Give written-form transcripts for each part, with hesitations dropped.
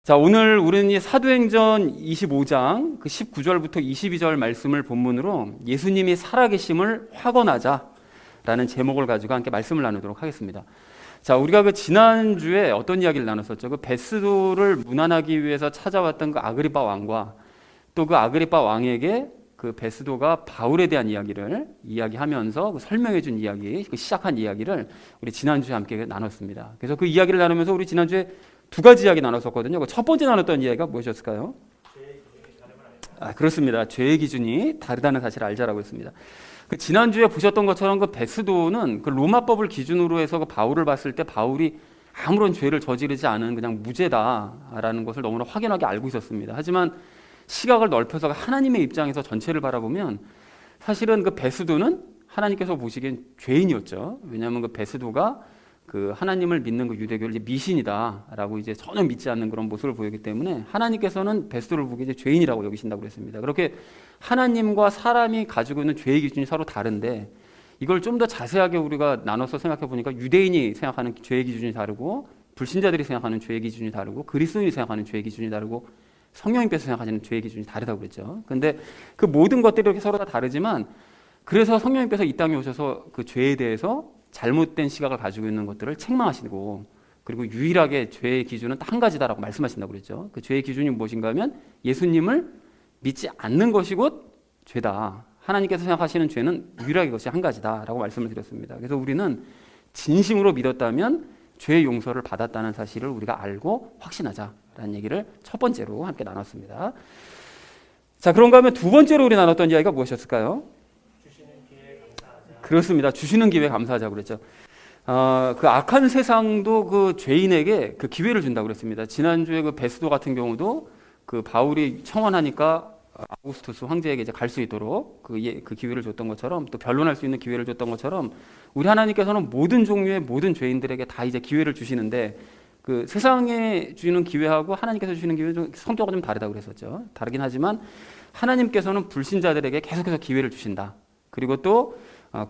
자, 오늘 우리는 이 사도행전 25장 그 19절부터 22절 말씀을 본문으로 예수님이 살아계심을 확언하자라는 제목을 가지고 함께 말씀을 나누도록 하겠습니다. 자, 우리가 그 지난주에 어떤 이야기를 나눴었죠? 그 베스도를 문안하기 위해서 찾아왔던 그 아그리빠 왕과 또 그 아그리빠 왕에게 그 베스도가 바울에 대한 이야기를 이야기하면서 그 설명해 준 이야기, 그 시작한 이야기를 우리 지난주에 함께 나눴습니다. 그래서 그 이야기를 나누면서 우리 지난주에 두 가지 이야기 나눴었거든요. 첫 번째 나눴던 이야기가 무엇이었을까요? 그렇습니다. 죄의 기준이 다르다는 사실을 알자라고 했습니다. 그 지난주에 보셨던 것처럼 그 베스도는 그 로마법을 기준으로 해서 그 바울을 봤을 때 바울이 아무런 죄를 저지르지 않은 그냥 무죄다라는 것을 너무나 확연하게 알고 있었습니다. 하지만 시각을 넓혀서 하나님의 입장에서 전체를 바라보면 사실은 그 베스도는 하나님께서 보시기엔 죄인이었죠. 왜냐하면 그 베스도가 그 하나님을 믿는 그 유대교를 이제 미신이다라고 이제 전혀 믿지 않는 그런 모습을 보이기 때문에 하나님께서는 베스도를 보기에 이제 죄인이라고 여기신다고 그랬습니다. 그렇게 하나님과 사람이 가지고 있는 죄의 기준이 서로 다른데 이걸 좀 더 자세하게 우리가 나눠서 생각해 보니까 유대인이 생각하는 죄의 기준이 다르고 불신자들이 생각하는 죄의 기준이 다르고 그리스도인이 생각하는 죄의 기준이 다르고 성령님께서 생각하시는 죄의 기준이 다르다고 그랬죠. 근데 그 모든 것들이 이렇게 서로 다 다르지만 그래서 성령님께서 이 땅에 오셔서 그 죄에 대해서 잘못된 시각을 가지고 있는 것들을 책망하시고 그리고 유일하게 죄의 기준은 딱 한 가지다라고 말씀하신다고 그랬죠. 그 죄의 기준이 무엇인가 하면 예수님을 믿지 않는 것이 곧 죄다. 하나님께서 생각하시는 죄는 유일하게 그것이 한 가지다라고 말씀을 드렸습니다. 그래서 우리는 진심으로 믿었다면 죄의 용서를 받았다는 사실을 우리가 알고 확신하자라는 얘기를 첫 번째로 함께 나눴습니다. 자, 그런가 하면 두 번째로 우리 나눴던 이야기가 무엇이었을까요? 그렇습니다. 주시는 기회 감사하자고 그랬죠. 그 악한 세상도 그 죄인에게 그 기회를 준다고 그랬습니다. 지난주에 그 베스도 같은 경우도 그 바울이 청원하니까 아우구스투스 황제에게 이제 갈 수 있도록 그 기회를 줬던 것처럼 또 변론할 수 있는 기회를 줬던 것처럼 우리 하나님께서는 모든 종류의 모든 죄인들에게 다 이제 기회를 주시는데 그 세상에 주는 기회하고 하나님께서 주시는 기회는 좀 성격이 좀 다르다고 그랬었죠. 다르긴 하지만 하나님께서는 불신자들에게 계속해서 기회를 주신다. 그리고 또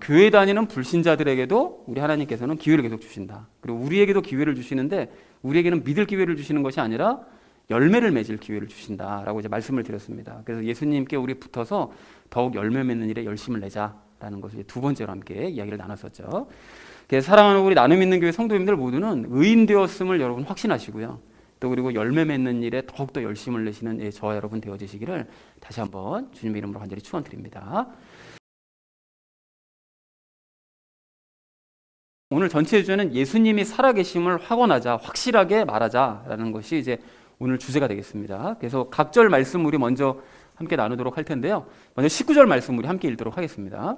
교회 다니는 불신자들에게도 우리 하나님께서는 기회를 계속 주신다. 그리고 우리에게도 기회를 주시는데 우리에게는 믿을 기회를 주시는 것이 아니라 열매를 맺을 기회를 주신다라고 이제 말씀을 드렸습니다. 그래서 예수님께 우리 붙어서 더욱 열매 맺는 일에 열심을 내자라는 것을 두 번째로 함께 이야기를 나눴었죠. 그래서 사랑하는 우리 나눔 있는 교회 성도님들 모두는 의인 되었음을 여러분 확신하시고요. 또 그리고 열매 맺는 일에 더욱더 열심을 내시는 저와 여러분 되어지시기를 다시 한번 주님의 이름으로 간절히 축원드립니다. 오늘 전체 주제는 예수님이 살아계심을 확언하자, 확실하게 말하자라는 것이 이제 오늘 주제가 되겠습니다. 그래서 각절 말씀 우리 먼저 함께 나누도록 할 텐데요. 먼저 19절 말씀 우리 함께 읽도록 하겠습니다.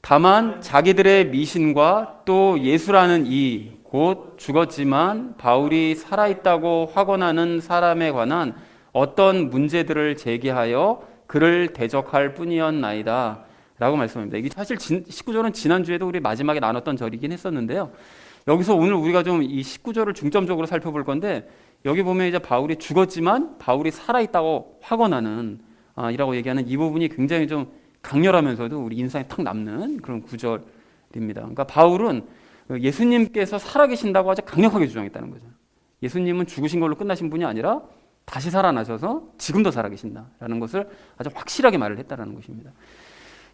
다만 자기들의 미신과 또 예수라는 이 곧 죽었지만 바울이 살아있다고 확언하는 사람에 관한 어떤 문제들을 제기하여 그를 대적할 뿐이었나이다 라고 말씀합니다. 이게 사실 19절은 지난주에도 우리 마지막에 나눴던 절이긴 했었는데요. 여기서 오늘 우리가 좀 이 19절을 중점적으로 살펴볼 건데 여기 보면 이제 바울이 죽었지만 바울이 살아있다고 확언하는 이라고 얘기하는 이 부분이 굉장히 좀 강렬하면서도 우리 인상에 탁 남는 그런 구절입니다. 그러니까 바울은 예수님께서 살아계신다고 아주 강력하게 주장했다는 거죠. 예수님은 죽으신 걸로 끝나신 분이 아니라 다시 살아나셔서 지금도 살아계신다라는 것을 아주 확실하게 말을 했다는 것입니다.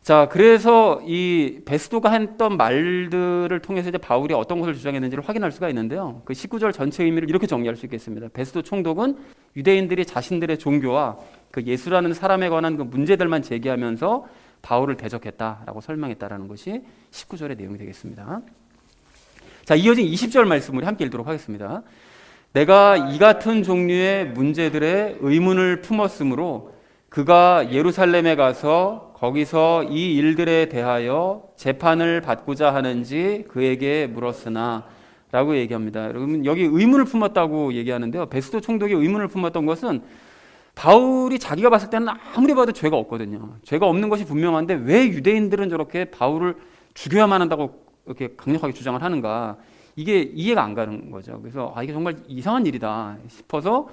자, 그래서 이 베스도가 했던 말들을 통해서 이제 바울이 어떤 것을 주장했는지를 확인할 수가 있는데요. 그 19절 전체 의미를 이렇게 정리할 수 있겠습니다. 베스도 총독은 유대인들이 자신들의 종교와 그 예수라는 사람에 관한 그 문제들만 제기하면서 바울을 대적했다라고 설명했다라는 것이 19절의 내용이 되겠습니다. 자, 이어진 20절 말씀을 함께 읽도록 하겠습니다. 내가 이 같은 종류의 문제들의 의문을 품었으므로 그가 예루살렘에 가서 거기서 이 일들에 대하여 재판을 받고자 하는지 그에게 물었으나 라고 얘기합니다. 여러분 여기 의문을 품었다고 얘기하는데요. 베스도 총독이 의문을 품었던 것은 바울이 자기가 봤을 때는 아무리 봐도 죄가 없거든요. 죄가 없는 것이 분명한데 왜 유대인들은 저렇게 바울을 죽여야만 한다고 이렇게 강력하게 주장을 하는가, 이게 이해가 안 가는 거죠. 그래서 이게 정말 이상한 일이다 싶어서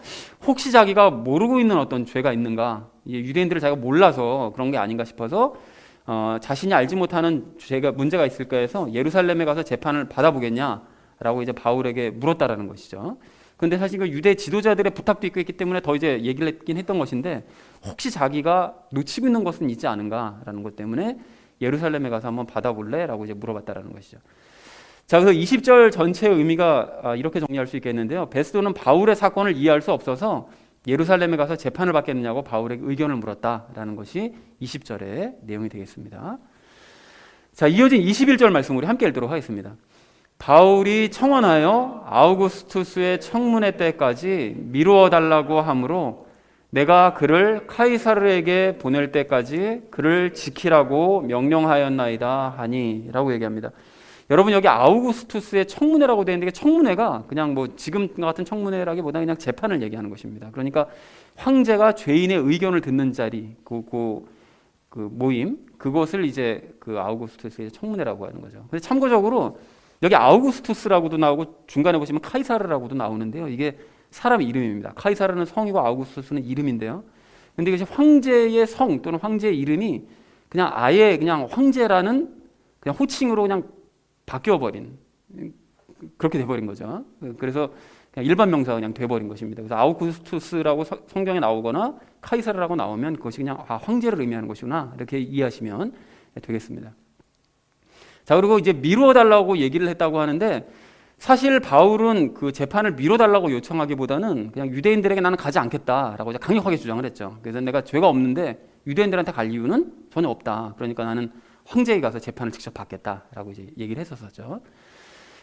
혹시 자기가 모르고 있는 어떤 죄가 있는가, 유대인들을 자기가 몰라서 그런 게 아닌가 싶어서 자신이 알지 못하는 죄가 문제가 있을까 해서 예루살렘에 가서 재판을 받아보겠냐라고 이제 바울에게 물었다라는 것이죠. 근데 사실 그 유대 지도자들의 부탁도 있고 했기 때문에 더 이제 얘기를 했긴 했던 것인데 혹시 자기가 놓치고 있는 것은 있지 않은가라는 것 때문에 예루살렘에 가서 한번 받아볼래? 라고 이제 물어봤다라는 것이죠. 자, 그래서 20절 전체의 의미가 이렇게 정리할 수 있겠는데요. 베스도는 바울의 사건을 이해할 수 없어서 예루살렘에 가서 재판을 받겠느냐고 바울에게 의견을 물었다라는 것이 20절의 내용이 되겠습니다. 자, 이어진 21절 말씀 우리 함께 읽도록 하겠습니다. 바울이 청원하여 아우구스투스의 청문회 때까지 미루어 달라고 하므로 내가 그를 카이사르에게 보낼 때까지 그를 지키라고 명령하였나이다 하니 라고 얘기합니다. 여러분 여기 아우구스투스의 청문회라고 되어 있는데 청문회가 그냥 뭐 지금 같은 청문회라기보다 그냥 재판을 얘기하는 것입니다. 그러니까 황제가 죄인의 의견을 듣는 자리 그 모임 그것을 이제 그 아우구스투스의 청문회라고 하는 거죠. 근데 참고적으로 여기 아우구스투스라고도 나오고 중간에 보시면 카이사르라고도 나오는데요. 이게 사람 이름입니다. 카이사르는 성이고 아우구스투스는 이름인데요. 근데 이것이 황제의 성 또는 황제의 이름이 그냥 아예 그냥 황제라는 그냥 호칭으로 그냥 바뀌어버린 그렇게 돼버린 거죠. 그래서 그냥 일반 명사가 그냥 돼버린 것입니다. 그래서 아우구스투스라고 성경에 나오거나 카이사르라고 나오면 그것이 그냥 황제를 의미하는 것이구나 이렇게 이해하시면 되겠습니다. 자, 그리고 이제 미루어달라고 얘기를 했다고 하는데 사실 바울은 그 재판을 미뤄달라고 요청하기보다는 그냥 유대인들에게 나는 가지 않겠다라고 강력하게 주장을 했죠. 그래서 내가 죄가 없는데 유대인들한테 갈 이유는 전혀 없다. 그러니까 나는 황제에 가서 재판을 직접 받겠다라고 이제 얘기를 했었죠.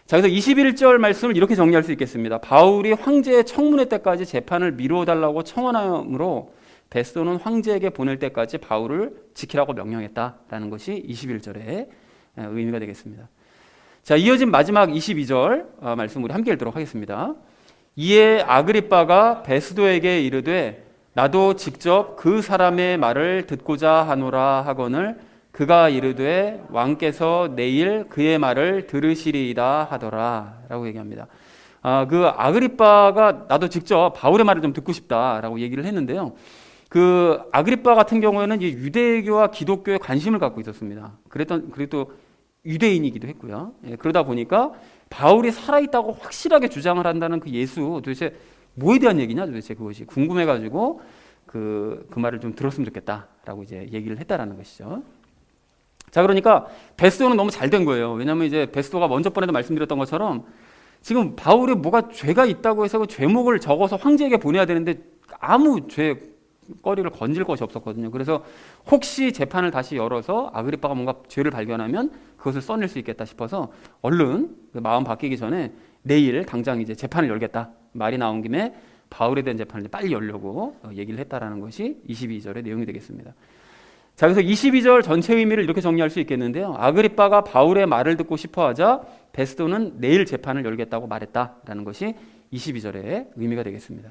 자, 그래서 21절 말씀을 이렇게 정리할 수 있겠습니다. 바울이 황제의 청문회 때까지 재판을 미루어달라고 청원함으로 베스도는 황제에게 보낼 때까지 바울을 지키라고 명령했다라는 것이 21절의 의미가 되겠습니다. 자, 이어진 마지막 22절 말씀 우리 함께 읽도록 하겠습니다. 이에 아그리빠가 베스도에게 이르되 나도 직접 그 사람의 말을 듣고자 하노라 하거늘 그가 이르되 왕께서 내일 그의 말을 들으시리이다 하더라 라고 얘기합니다. 그 아그리빠가 나도 직접 바울의 말을 좀 듣고 싶다라고 얘기를 했는데요. 그 아그리빠 같은 경우에는 이제 유대교와 기독교에 관심을 갖고 있었습니다. 그래도 유대인이기도 했고요. 그러다 보니까 바울이 살아있다고 확실하게 주장을 한다는 그 예수 도대체 뭐에 대한 얘기냐 도대체 그것이 궁금해가지고 그 말을 좀 들었으면 좋겠다라고 이제 얘기를 했다라는 것이죠. 자, 그러니까 베스도는 너무 잘 된 거예요. 왜냐하면 이제 베스도가 먼저 번에도 말씀드렸던 것처럼 지금 바울이 뭐가 죄가 있다고 해서 그 죄목을 적어서 황제에게 보내야 되는데 아무 죄거리를 건질 것이 없었거든요. 그래서 혹시 재판을 다시 열어서 아그리빠가 뭔가 죄를 발견하면 그것을 써낼 수 있겠다 싶어서 얼른 마음 바뀌기 전에 내일 당장 이제 재판을 열겠다 말이 나온 김에 바울에 대한 재판을 빨리 열려고 얘기를 했다라는 것이 22절의 내용이 되겠습니다. 자, 그래서 22절 전체 의미를 이렇게 정리할 수 있겠는데요. 아그리빠가 바울의 말을 듣고 싶어하자 베스도는 내일 재판을 열겠다고 말했다라는 것이 22절의 의미가 되겠습니다.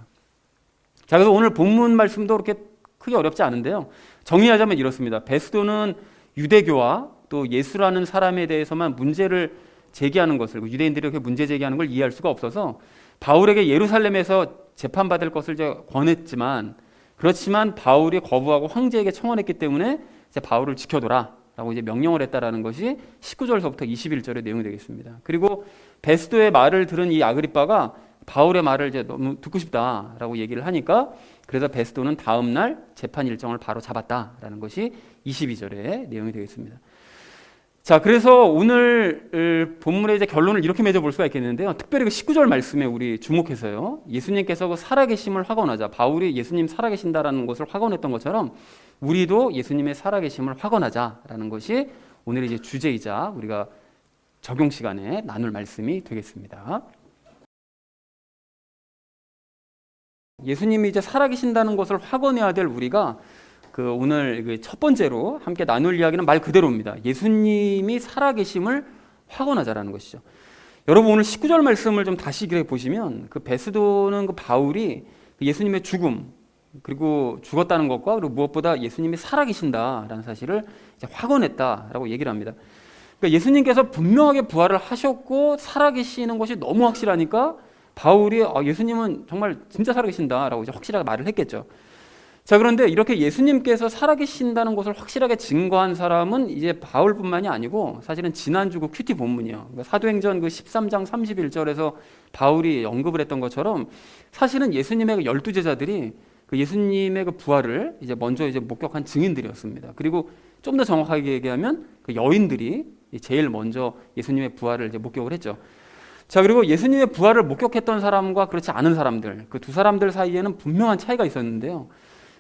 자, 그래서 오늘 본문 말씀도 그렇게 크게 어렵지 않은데요. 정리하자면 이렇습니다. 베스도는 유대교와 또 예수라는 사람에 대해서만 문제를 제기하는 것을 유대인들이 이렇게 문제 제기하는 걸 이해할 수가 없어서 바울에게 예루살렘에서 재판받을 것을 이제 권했지만 그렇지만 바울이 거부하고 황제에게 청원했기 때문에 이제 바울을 지켜둬라라고 이제 명령을 했다라는 것이 19절서부터 21절의 내용이 되겠습니다. 그리고 베스도의 말을 들은 이 아그리빠가 바울의 말을 이제 너무 듣고 싶다라고 얘기를 하니까 그래서 베스도는 다음 날 재판 일정을 바로 잡았다라는 것이 22절의 내용이 되겠습니다. 자, 그래서 오늘 본문의 이제 결론을 이렇게 맺어볼 수가 있겠는데요. 특별히 그 19절 말씀에 우리 주목해서요. 예수님께서 그 살아계심을 확언하자. 바울이 예수님 살아계신다라는 것을 확언했던 것처럼 우리도 예수님의 살아계심을 확언하자라는 것이 오늘의 이제 주제이자 우리가 적용 시간에 나눌 말씀이 되겠습니다. 예수님이 이제 살아계신다는 것을 확언해야 될 우리가 오늘 첫 번째로 함께 나눌 이야기는 말 그대로입니다. 예수님이 살아계심을 확언하자라는 것이죠. 여러분 오늘 19절 말씀을 좀 다시 보시면 그 베스도는 그 바울이 예수님의 죽음 그리고 죽었다는 것과 그리고 무엇보다 예수님이 살아계신다라는 사실을 이제 확언했다라고 얘기를 합니다. 그러니까 예수님께서 분명하게 부활을 하셨고 살아계시는 것이 너무 확실하니까 바울이 예수님은 정말 진짜 살아계신다라고 이제 확실하게 말을 했겠죠. 자, 그런데 이렇게 예수님께서 살아계신다는 것을 확실하게 증거한 사람은 이제 바울뿐만이 아니고 사실은 지난주 그 큐티 본문이요. 그러니까 사도행전 그 13장 31절에서 바울이 언급을 했던 것처럼 사실은 예수님의 그 12제자들이 그 예수님의 그 부활을 이제 먼저 이제 목격한 증인들이었습니다. 그리고 좀 더 정확하게 얘기하면 그 여인들이 제일 먼저 예수님의 부활을 이제 목격을 했죠. 자, 그리고 예수님의 부활을 목격했던 사람과 그렇지 않은 사람들, 그 두 사람들 사이에는 분명한 차이가 있었는데요.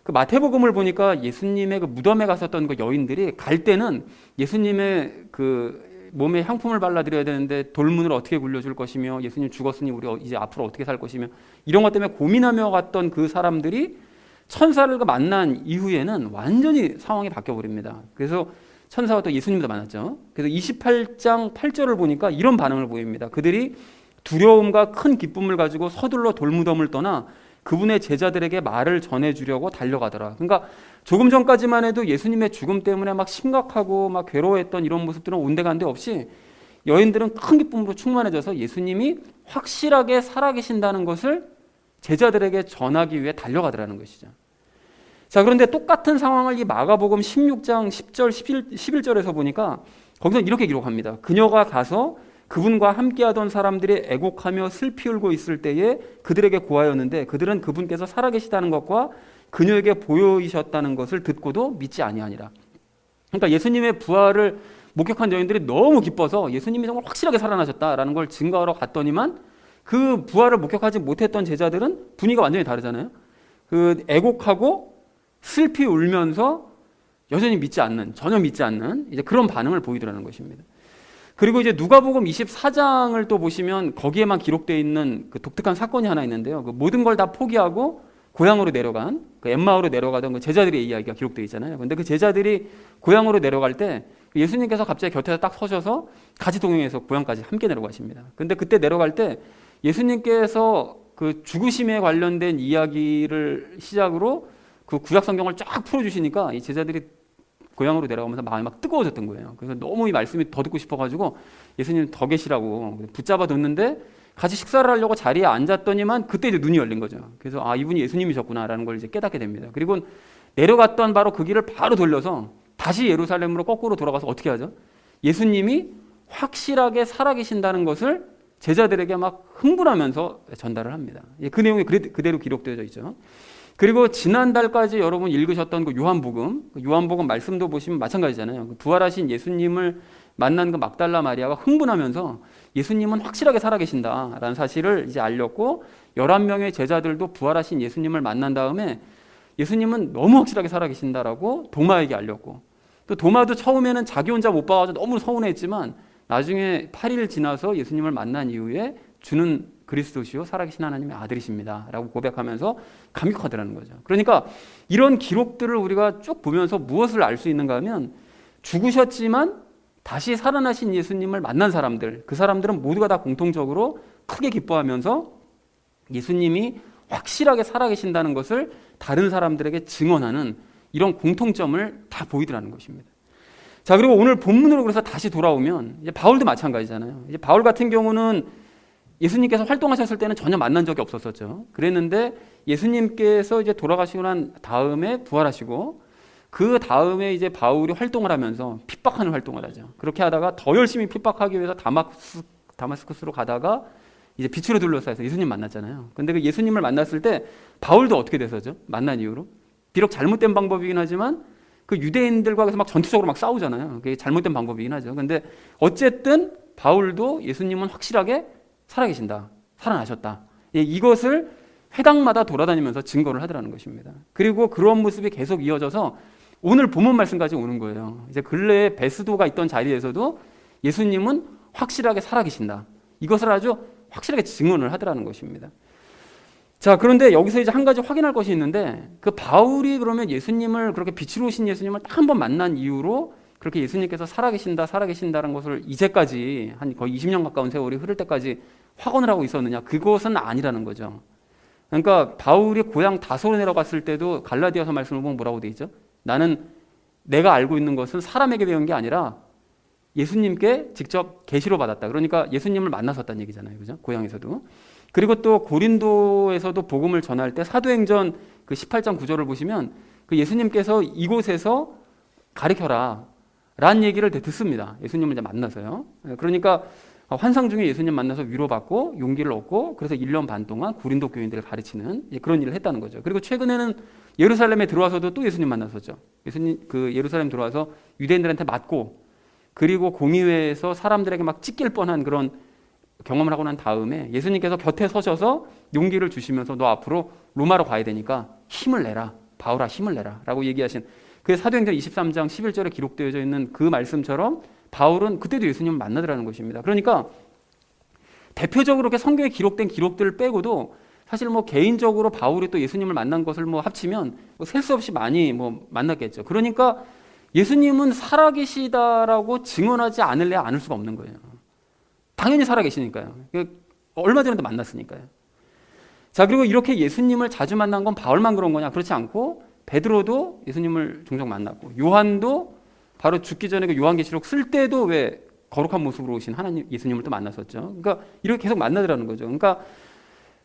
그 마태복음을 보니까 예수님의 그 무덤에 갔었던 그 여인들이 갈 때는 예수님의 그 몸에 향품을 발라드려야 되는데 돌문을 어떻게 굴려줄 것이며 예수님 죽었으니 우리 이제 앞으로 어떻게 살 것이며 이런 것 때문에 고민하며 갔던 그 사람들이 천사를 만난 이후에는 완전히 상황이 바뀌어버립니다. 그래서 천사와 또 예수님도 만났죠. 그래서 28장 8절을 보니까 이런 반응을 보입니다. 그들이 두려움과 큰 기쁨을 가지고 서둘러 돌무덤을 떠나 그분의 제자들에게 말을 전해주려고 달려가더라. 그러니까 조금 전까지만 해도 예수님의 죽음 때문에 막 심각하고 막 괴로워했던 이런 모습들은 온데간데 없이 여인들은 큰 기쁨으로 충만해져서 예수님이 확실하게 살아계신다는 것을 제자들에게 전하기 위해 달려가더라는 것이죠. 자, 그런데 똑같은 상황을 이 마가복음 16장 10절, 11절에서 보니까 거기서 이렇게 기록합니다. 그녀가 가서 그분과 함께하던 사람들이 애곡하며 슬피 울고 있을 때에 그들에게 고하였는데 그들은 그분께서 살아계시다는 것과 그녀에게 보이셨다는 것을 듣고도 믿지 아니하니라. 그러니까 예수님의 부활을 목격한 여인들이 너무 기뻐서 예수님이 정말 확실하게 살아나셨다라는 걸 증거하러 갔더니만 그 부활을 목격하지 못했던 제자들은 분위기가 완전히 다르잖아요. 그 애곡하고 슬피 울면서 여전히 믿지 않는, 전혀 믿지 않는 이제 그런 반응을 보이더라는 것입니다. 그리고 이제 누가복음 24장을 또 보시면 거기에만 기록되어 있는 그 독특한 사건이 하나 있는데요. 그 모든 걸 다 포기하고 고향으로 내려간 그 엠마오로 내려가던 그 제자들의 이야기가 기록되어 있잖아요. 근데 그 제자들이 고향으로 내려갈 때 예수님께서 갑자기 곁에서 딱 서셔서 같이 동행해서 고향까지 함께 내려가십니다. 근데 그때 내려갈 때 예수님께서 그 죽으심에 관련된 이야기를 시작으로 그 구약 성경을 쫙 풀어주시니까 이 제자들이 고향으로 내려가면서 마음이 막 뜨거워졌던 거예요. 그래서 너무 이 말씀이 더 듣고 싶어가지고 예수님 더 계시라고 붙잡아 뒀는데 같이 식사를 하려고 자리에 앉았더니만 그때 이제 눈이 열린 거죠. 그래서 아, 이분이 예수님이셨구나라는 걸 이제 깨닫게 됩니다. 그리고 내려갔던 바로 그 길을 바로 돌려서 다시 예루살렘으로 거꾸로 돌아가서 어떻게 하죠? 예수님이 확실하게 살아계신다는 것을 제자들에게 막 흥분하면서 전달을 합니다. 그 내용이 그대로 기록되어 있죠. 그리고 지난달까지 여러분 읽으셨던 그 요한복음 말씀도 보시면 마찬가지잖아요. 부활하신 예수님을 만난 그 막달라 마리아가 흥분하면서 예수님은 확실하게 살아계신다라는 사실을 이제 알렸고 11명의 제자들도 부활하신 예수님을 만난 다음에 예수님은 너무 확실하게 살아계신다라고 도마에게 알렸고 또 도마도 처음에는 자기 혼자 못 봐가지고 너무 서운했지만 나중에 8일 지나서 예수님을 만난 이후에 주는 그리스도시요 살아계신 하나님의 아들이십니다 라고 고백하면서 감격하더라는 거죠. 그러니까 이런 기록들을 우리가 쭉 보면서 무엇을 알 수 있는가 하면 죽으셨지만 다시 살아나신 예수님을 만난 사람들, 그 사람들은 모두가 다 공통적으로 크게 기뻐하면서 예수님이 확실하게 살아계신다는 것을 다른 사람들에게 증언하는 이런 공통점을 다 보이더라는 것입니다. 자, 그리고 오늘 본문으로 그래서 다시 돌아오면 이제 바울도 마찬가지잖아요. 이제 바울 같은 경우는 예수님께서 활동하셨을 때는 전혀 만난 적이 없었었죠. 그랬는데 예수님께서 이제 돌아가시고 난 다음에 부활하시고 그 다음에 이제 바울이 활동을 하면서 핍박하는 활동을 하죠. 그렇게 하다가 더 열심히 핍박하기 위해서 다마스쿠스로 가다가 이제 빛으로 둘러싸여서 예수님 만났잖아요. 근데 그 예수님을 만났을 때 바울도 어떻게 돼서죠? 만난 이후로 비록 잘못된 방법이긴 하지만 그 유대인들과 막 전투적으로 막 싸우잖아요. 그게 잘못된 방법이긴 하죠. 근데 어쨌든 바울도 예수님은 확실하게 살아계신다, 살아나셨다. 이것을 회당마다 돌아다니면서 증거를 하더라는 것입니다. 그리고 그런 모습이 계속 이어져서 오늘 본문 말씀까지 오는 거예요. 이제 근래에 베스도가 있던 자리에서도 예수님은 확실하게 살아계신다. 이것을 아주 확실하게 증언을 하더라는 것입니다. 자, 그런데 여기서 이제 한 가지 확인할 것이 있는데 그 바울이 그러면 예수님을 그렇게 빛으로 오신 예수님을 딱 한 번 만난 이후로 그렇게 예수님께서 살아계신다는 것을 이제까지 한 거의 20년 가까운 세월이 흐를 때까지 확언을 하고 있었느냐? 그것은 아니라는 거죠. 그러니까 바울이 고향 다소로 내려갔을 때도 갈라디아서 말씀을 보면 뭐라고 돼 있죠? 나는 내가 알고 있는 것은 사람에게 배운 게 아니라 예수님께 직접 계시로 받았다. 그러니까 예수님을 만났었다는 얘기잖아요. 그죠? 고향에서도. 그리고 또 고린도에서도 복음을 전할 때 사도행전 그 18장 9절을 보시면 그 예수님께서 이곳에서 가르쳐라 라는 얘기를 듣습니다. 예수님을 이제 만나서요. 그러니까 환상 중에 예수님 만나서 위로받고 용기를 얻고 그래서 1년 반 동안 고린도 교인들을 가르치는 그런 일을 했다는 거죠. 그리고 최근에는 예루살렘에 들어와서도 또 예수님 만났었죠. 예수님 그 예루살렘 들어와서 유대인들한테 맞고 그리고 공의회에서 사람들에게 막 찢길 뻔한 그런 경험을 하고 난 다음에 예수님께서 곁에 서셔서 용기를 주시면서 너 앞으로 로마로 가야 되니까 힘을 내라. 바울아 힘을 내라 라고 얘기하신 그 사도행전 23장 11절에 기록되어져 있는 그 말씀처럼 바울은 그때도 예수님을 만나더라는 것입니다. 그러니까 대표적으로 이렇게 성경에 기록된 기록들을 빼고도 사실 뭐 개인적으로 바울이 또 예수님을 만난 것을 뭐 합치면 셀 수 없이 많이 뭐 만났겠죠. 그러니까 예수님은 살아계시다라고 증언하지 않을래 않을 수가 없는 거예요. 당연히 살아계시니까요. 얼마 전에도 만났으니까요. 자, 그리고 이렇게 예수님을 자주 만난 건 바울만 그런 거냐? 그렇지 않고 베드로도 예수님을 종종 만났고 요한도 바로 죽기 전에 그 요한계시록 쓸 때도 왜 거룩한 모습으로 오신 하나님 예수님을 또 만났었죠. 그러니까 이렇게 계속 만나더라는 거죠. 그러니까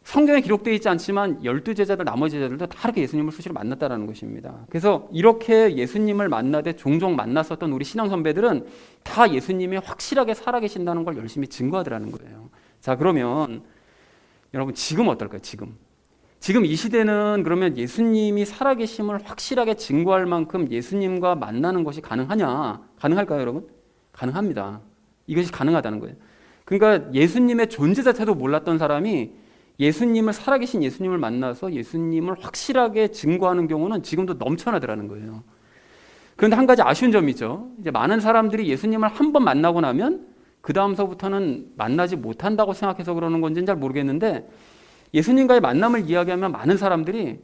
성경에 기록되어 있지 않지만 12제자들 나머지 제자들도 다 이렇게 예수님을 수시로 만났다라는 것입니다. 그래서 이렇게 예수님을 만나되 종종 만났었던 우리 신앙 선배들은 다 예수님이 확실하게 살아계신다는 걸 열심히 증거하더라는 거예요. 자, 그러면 여러분 지금 어떨까요? 지금 이 시대는 그러면 예수님이 살아계심을 확실하게 증거할 만큼 예수님과 만나는 것이 가능하냐? 가능할까요, 여러분? 가능합니다. 이것이 가능하다는 거예요. 그러니까 예수님의 존재 자체도 몰랐던 사람이 예수님을 살아계신 예수님을 만나서 예수님을 확실하게 증거하는 경우는 지금도 넘쳐나더라는 거예요. 그런데 한 가지 아쉬운 점이 있죠. 이제 많은 사람들이 예수님을 한 번 만나고 나면 그 다음서부터는 만나지 못한다고 생각해서 그러는 건지는 잘 모르겠는데 예수님과의 만남을 이야기하면 많은 사람들이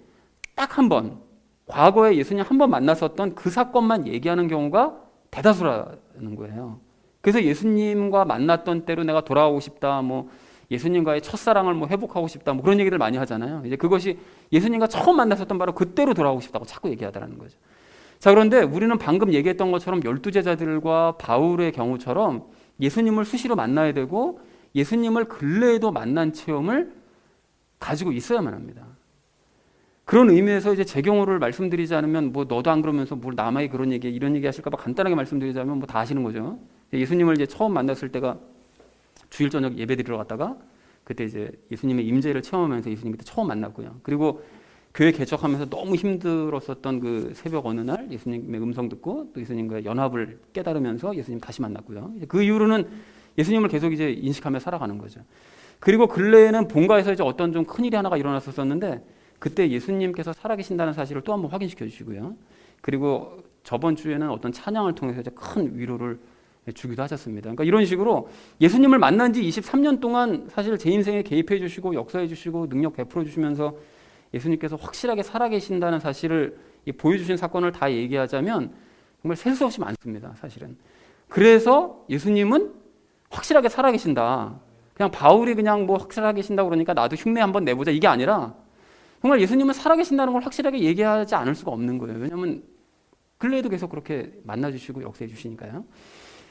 딱 한 번, 과거에 예수님 한 번 만났었던 그 사건만 얘기하는 경우가 대다수라는 거예요. 그래서 예수님과 만났던 때로 내가 돌아가고 싶다, 뭐 예수님과의 첫사랑을 뭐 회복하고 싶다, 뭐 그런 얘기들 많이 하잖아요. 이제 그것이 예수님과 처음 만났었던 바로 그때로 돌아가고 싶다고 자꾸 얘기하더라는 거죠. 자, 그런데 우리는 방금 얘기했던 것처럼 12제자들과 바울의 경우처럼 예수님을 수시로 만나야 되고 예수님을 근래에도 만난 체험을 가지고 있어야만 합니다. 그런 의미에서 이제 제 경우를 말씀드리지 않으면 뭐 너도 안 그러면서 뭘 남에게 그런 얘기 이런 얘기 하실까 봐 간단하게 말씀드리자면 뭐 다 아시는 거죠. 예수님을 이제 처음 만났을 때가 주일 저녁 예배 드리러 갔다가 그때 이제 예수님의 임재를 체험하면서 예수님 그때 처음 만났고요. 그리고 교회 개척하면서 너무 힘들었었던 그 새벽 어느 날 예수님의 음성 듣고 또 예수님과의 연합을 깨달으면서 예수님 다시 만났고요. 그 이후로는 예수님을 계속 이제 인식하며 살아가는 거죠. 그리고 근래에는 본가에서 이제 어떤 좀 큰일이 하나가 일어났었는데 그때 예수님께서 살아계신다는 사실을 또 한번 확인시켜 주시고요. 그리고 저번 주에는 어떤 찬양을 통해서 이제 큰 위로를 주기도 하셨습니다. 그러니까 이런 식으로 예수님을 만난 지 23년 동안 사실 제 인생에 개입해 주시고 역사해 주시고 능력 베풀어 주시면서 예수님께서 확실하게 살아계신다는 사실을 보여주신 사건을 다 얘기하자면 정말 셀 수 없이 많습니다. 사실은. 그래서 예수님은 확실하게 살아계신다. 그냥 바울이 그냥 뭐 확실하게 계신다고 그러니까 나도 흉내 한번 내보자 이게 아니라 정말 예수님은 살아계신다는 걸 확실하게 얘기하지 않을 수가 없는 거예요. 왜냐하면 근래에도 계속 그렇게 만나주시고 역사해 주시니까요.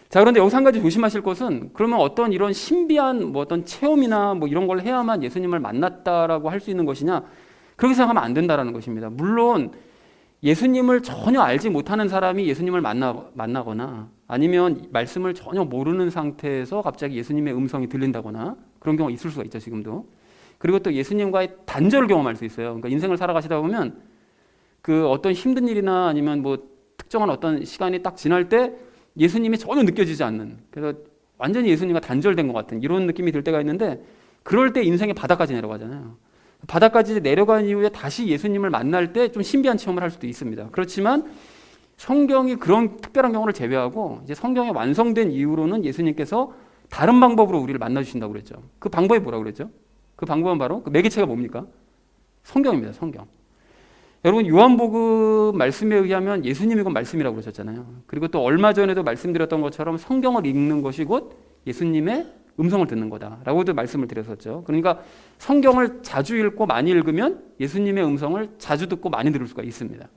자, 그런데 여기서 한 가지 조심하실 것은 그러면 어떤 이런 신비한 뭐 어떤 체험이나 뭐 이런 걸 해야만 예수님을 만났다라고 할 수 있는 것이냐, 그렇게 생각하면 안 된다라는 것입니다. 물론 예수님을 전혀 알지 못하는 사람이 예수님을 만나거나 아니면 말씀을 전혀 모르는 상태에서 갑자기 예수님의 음성이 들린다거나 그런 경우가 있을 수가 있죠, 지금도. 그리고 또 예수님과의 단절을 경험할 수 있어요. 그러니까 인생을 살아가시다 보면 그 어떤 힘든 일이나 아니면 뭐 특정한 어떤 시간이 딱 지날 때 예수님이 전혀 느껴지지 않는, 그래서 완전히 예수님과 단절된 것 같은 이런 느낌이 들 때가 있는데 그럴 때 인생의 바닥까지 내려가잖아요. 바닥까지 내려간 이후에 다시 예수님을 만날 때 좀 신비한 체험을 할 수도 있습니다. 그렇지만 성경이 그런 특별한 경우를 제외하고 이제 성경이 완성된 이후로는 예수님께서 다른 방법으로 우리를 만나주신다고 그랬죠. 그 방법이 뭐라고 그랬죠? 그 방법은 바로 그 매개체가 뭡니까? 성경입니다. 성경. 여러분 요한복음 말씀에 의하면 예수님이 곧 말씀이라고 그러셨잖아요. 그리고 또 얼마 전에도 말씀드렸던 것처럼 성경을 읽는 것이 곧 예수님의 음성을 듣는 거다라고도 말씀을 드렸었죠. 그러니까 성경을 자주 읽고 많이 읽으면 예수님의 음성을 자주 듣고 많이 들을 수가 있습니다.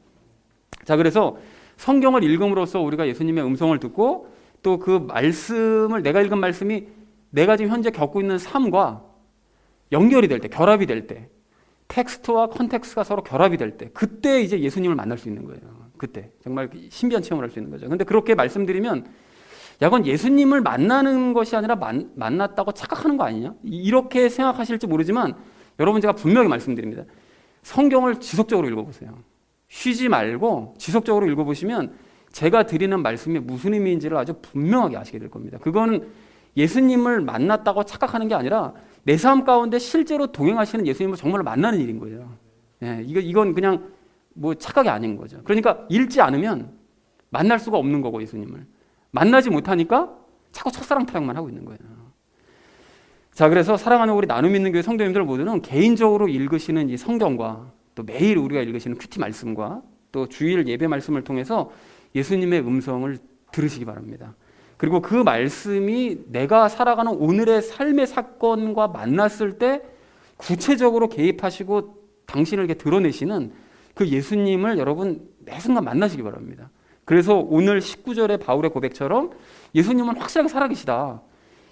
자, 그래서 성경을 읽음으로써 우리가 예수님의 음성을 듣고 또 그 말씀을 내가 읽은 말씀이 내가 지금 현재 겪고 있는 삶과 연결이 될 때, 결합이 될 때 텍스트와 컨텍스트가 서로 결합이 될 때, 그때 이제 예수님을 만날 수 있는 거예요. 그때 정말 신비한 체험을 할 수 있는 거죠. 근데 그렇게 말씀드리면, 야, 그건 예수님을 만나는 것이 아니라 만났다고 착각하는 거 아니냐? 이렇게 생각하실지 모르지만, 여러분, 제가 분명히 말씀드립니다. 성경을 지속적으로 읽어보세요. 쉬지 말고 지속적으로 읽어보시면 제가 드리는 말씀이 무슨 의미인지를 아주 분명하게 아시게 될 겁니다. 그거는 예수님을 만났다고 착각하는 게 아니라 내 삶 가운데 실제로 동행하시는 예수님을 정말로 만나는 일인 거예요. 예, 이건 그냥 뭐 착각이 아닌 거죠. 그러니까 읽지 않으면 만날 수가 없는 거고, 예수님을 만나지 못하니까 자꾸 첫사랑 타령만 하고 있는 거예요. 자, 그래서 사랑하는 우리 나눔 있는 교회 성도님들 모두는 개인적으로 읽으시는 이 성경과 또 매일 우리가 읽으시는 큐티 말씀과 또 주일 예배 말씀을 통해서 예수님의 음성을 들으시기 바랍니다. 그리고 그 말씀이 내가 살아가는 오늘의 삶의 사건과 만났을 때 구체적으로 개입하시고 당신을 이렇게 드러내시는 그 예수님을 여러분 매 순간 만나시기 바랍니다. 그래서 오늘 19절의 바울의 고백처럼 예수님은 확실하게 살아계시다,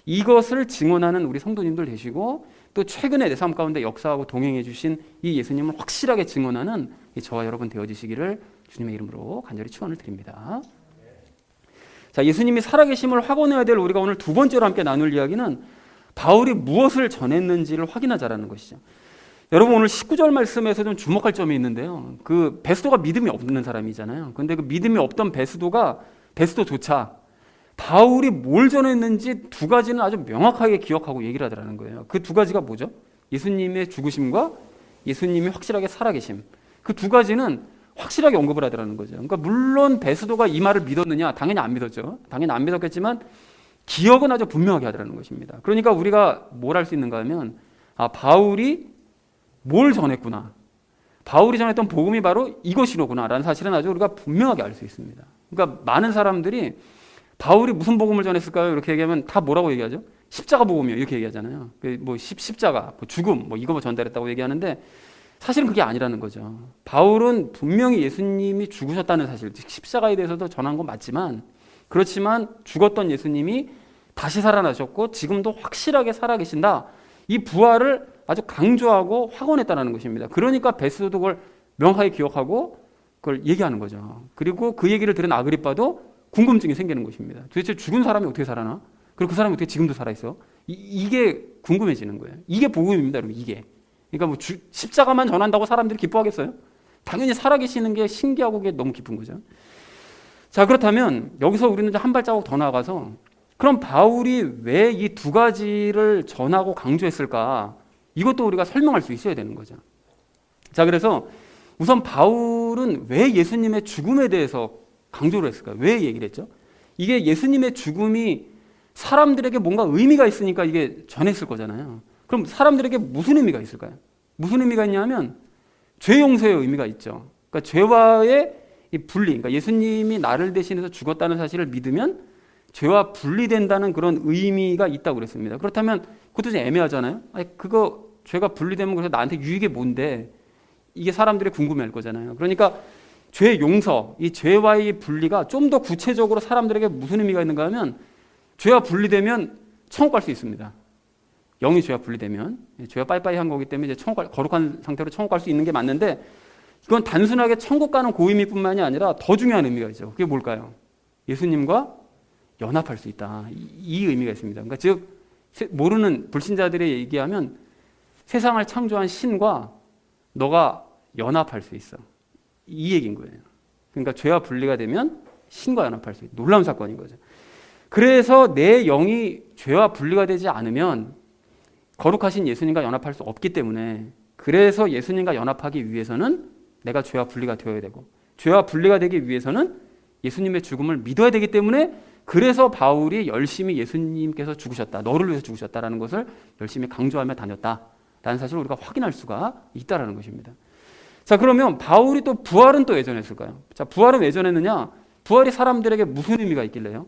이것을 증언하는 우리 성도님들 되시고, 또 최근에 내 삶 가운데 역사하고 동행해 주신 이 예수님을 확실하게 증언하는 저와 여러분 되어지시기를 주님의 이름으로 간절히 축원을 드립니다. 자, 예수님이 살아계심을 확언해야 될 우리가 오늘 두 번째로 함께 나눌 이야기는 바울이 무엇을 전했는지를 확인하자라는 것이죠. 여러분, 오늘 19절 말씀에서 좀 주목할 점이 있는데요. 그 베스도가 믿음이 없는 사람이잖아요. 근데 그 믿음이 없던 베스도조차 바울이 뭘 전했는지 두 가지는 아주 명확하게 기억하고 얘기를 하더라는 거예요. 그 두 가지가 뭐죠? 예수님의 죽으심과 예수님이 확실하게 살아계심. 그 두 가지는 확실하게 언급을 하더라는 거죠. 그러니까 물론 베스도가 이 말을 믿었느냐? 당연히 안 믿었죠. 당연히 안 믿었겠지만 기억은 아주 분명하게 하더라는 것입니다. 그러니까 우리가 뭘 할 수 있는가 하면, 바울이 뭘 전했구나, 바울이 전했던 복음이 바로 이것이로구나 라는 사실은 아주 우리가 분명하게 알 수 있습니다. 그러니까 많은 사람들이 바울이 무슨 복음을 전했을까요? 이렇게 얘기하면 다 뭐라고 얘기하죠? 십자가 복음이요, 이렇게 얘기하잖아요. 뭐 십자가, 뭐 죽음, 뭐 이거 전달했다고 얘기하는데 사실은 그게 아니라는 거죠. 바울은 분명히 예수님이 죽으셨다는 사실, 십자가에 대해서도 전한 건 맞지만, 그렇지만 죽었던 예수님이 다시 살아나셨고 지금도 확실하게 살아계신다, 이 부활을 아주 강조하고 확언했다는 것입니다. 그러니까 베스도도 그걸 명확하게 기억하고 그걸 얘기하는 거죠. 그리고 그 얘기를 들은 아그리빠도 궁금증이 생기는 것입니다. 도대체 죽은 사람이 어떻게 살아나? 그리고 그 사람이 어떻게 지금도 살아있어? 이게 궁금해지는 거예요. 이게 복음입니다, 여러분. 이게. 그러니까 뭐 십자가만 전한다고 사람들이 기뻐하겠어요? 당연히 살아계시는 게 신기하고 그게 너무 기쁜 거죠. 자, 그렇다면 여기서 우리는 한 발자국 더 나아가서, 그럼 바울이 왜 이 두 가지를 전하고 강조했을까? 이것도 우리가 설명할 수 있어야 되는 거죠. 자, 그래서 우선 바울은 왜 예수님의 죽음에 대해서 강조를 했을까요? 왜 얘기를 했죠? 이게 예수님의 죽음이 사람들에게 뭔가 의미가 있으니까 이게 전했을 거잖아요. 그럼 사람들에게 무슨 의미가 있을까요? 무슨 의미가 있냐면 죄 용서의 의미가 있죠. 그러니까 죄와의 이 분리, 그러니까 예수님이 나를 대신해서 죽었다는 사실을 믿으면 죄와 분리된다는 그런 의미가 있다고 그랬습니다. 그렇다면 그것도 좀 애매하잖아요. 그거 죄가 분리되면 그래서 나한테 유익이 뭔데? 이게 사람들이 궁금해할 거잖아요. 그러니까 죄 용서, 이 죄와의 분리가 좀 더 구체적으로 사람들에게 무슨 의미가 있는가 하면, 죄와 분리되면 천국 갈 수 있습니다. 영이 죄와 분리되면, 죄와 빠이빠이 한 거기 때문에 이제 거룩한 상태로 천국 갈 수 있는 게 맞는데, 이건 단순하게 천국 가는 그 의미뿐만이 아니라 더 중요한 의미가 있죠. 그게 뭘까요? 예수님과 연합할 수 있다, 이 의미가 있습니다. 그러니까 즉 모르는 불신자들의 얘기하면 세상을 창조한 신과 너가 연합할 수 있어, 이 얘기인 거예요. 그러니까 죄와 분리가 되면 신과 연합할 수 있는 놀라운 사건인 거죠. 그래서 내 영이 죄와 분리가 되지 않으면 거룩하신 예수님과 연합할 수 없기 때문에, 그래서 예수님과 연합하기 위해서는 내가 죄와 분리가 되어야 되고, 죄와 분리가 되기 위해서는 예수님의 죽음을 믿어야 되기 때문에, 그래서 바울이 열심히 예수님께서 죽으셨다, 너를 위해서 죽으셨다라는 것을 열심히 강조하며 다녔다라는 사실을 우리가 확인할 수가 있다라는 것입니다. 자, 그러면 바울이 또 부활은 또 왜 전했을까요? 자, 부활은 왜 전했느냐? 부활이 사람들에게 무슨 의미가 있길래요?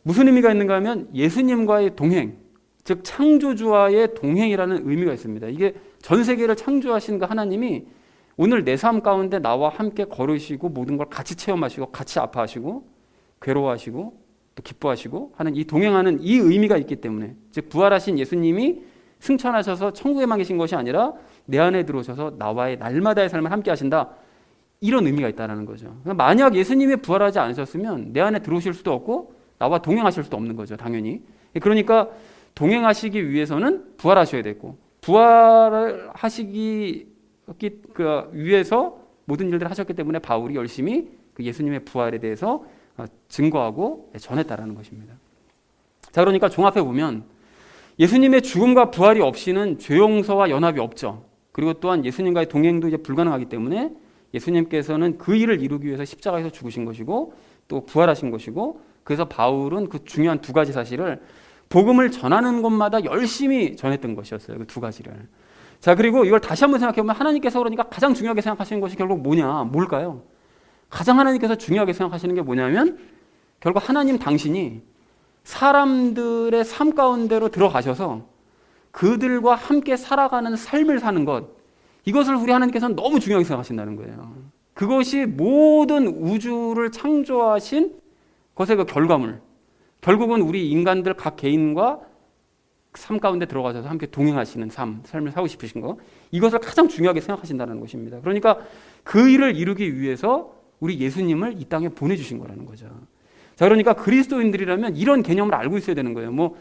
무슨 의미가 있는가 하면 예수님과의 동행, 즉 창조주와의 동행이라는 의미가 있습니다. 이게 전 세계를 창조하신 그 하나님이 오늘 내 삶 가운데 나와 함께 걸으시고 모든 걸 같이 체험하시고 같이 아파하시고 괴로워하시고 또 기뻐하시고 하는 이 동행하는 이 의미가 있기 때문에, 즉 부활하신 예수님이 승천하셔서 천국에만 계신 것이 아니라 내 안에 들어오셔서 나와의 날마다의 삶을 함께 하신다. 이런 의미가 있다는 거죠. 만약 예수님이 부활하지 않으셨으면 내 안에 들어오실 수도 없고 나와 동행하실 수도 없는 거죠. 당연히. 그러니까 동행하시기 위해서는 부활하셔야 되고, 부활하시기 위해서 모든 일들을 하셨기 때문에 바울이 열심히 그 예수님의 부활에 대해서 증거하고 전했다라는 것입니다. 자, 그러니까 종합해 보면 예수님의 죽음과 부활이 없이는 죄 용서와 연합이 없죠. 그리고 또한 예수님과의 동행도 이제 불가능하기 때문에 예수님께서는 그 일을 이루기 위해서 십자가에서 죽으신 것이고 또 부활하신 것이고, 그래서 바울은 그 중요한 두 가지 사실을 복음을 전하는 곳마다 열심히 전했던 것이었어요. 그 두 가지를. 자, 그리고 이걸 다시 한번 생각해 보면 하나님께서 그러니까 가장 중요하게 생각하시는 것이 결국 뭘까요? 가장 하나님께서 중요하게 생각하시는 게 뭐냐면 결국 하나님 당신이 사람들의 삶 가운데로 들어가셔서 그들과 함께 살아가는 삶을 사는 것, 이것을 우리 하나님께서는 너무 중요하게 생각하신다는 거예요. 그것이 모든 우주를 창조하신 것의 그 결과물, 결국은 우리 인간들 각 개인과 삶 가운데 들어가셔서 함께 동행하시는 삶을 살고 싶으신 것, 이것을 가장 중요하게 생각하신다는 것입니다. 그러니까 그 일을 이루기 위해서 우리 예수님을 이 땅에 보내주신 거라는 거죠. 자, 그러니까 그리스도인들이라면 이런 개념을 알고 있어야 되는 거예요. 뭐